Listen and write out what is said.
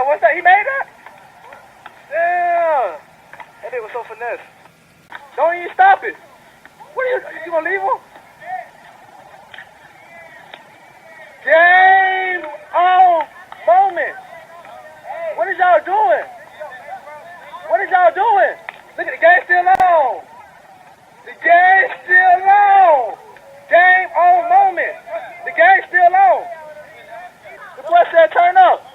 what's that? He made that? Yeah. That nigga was so finesse. Don't even stop it. What are you gonna leave him? Game on moment. What is y'all doing? What is y'all doing? Look at the game still on. The game's still on. Game on moment. The game's still on. The boy said turn up.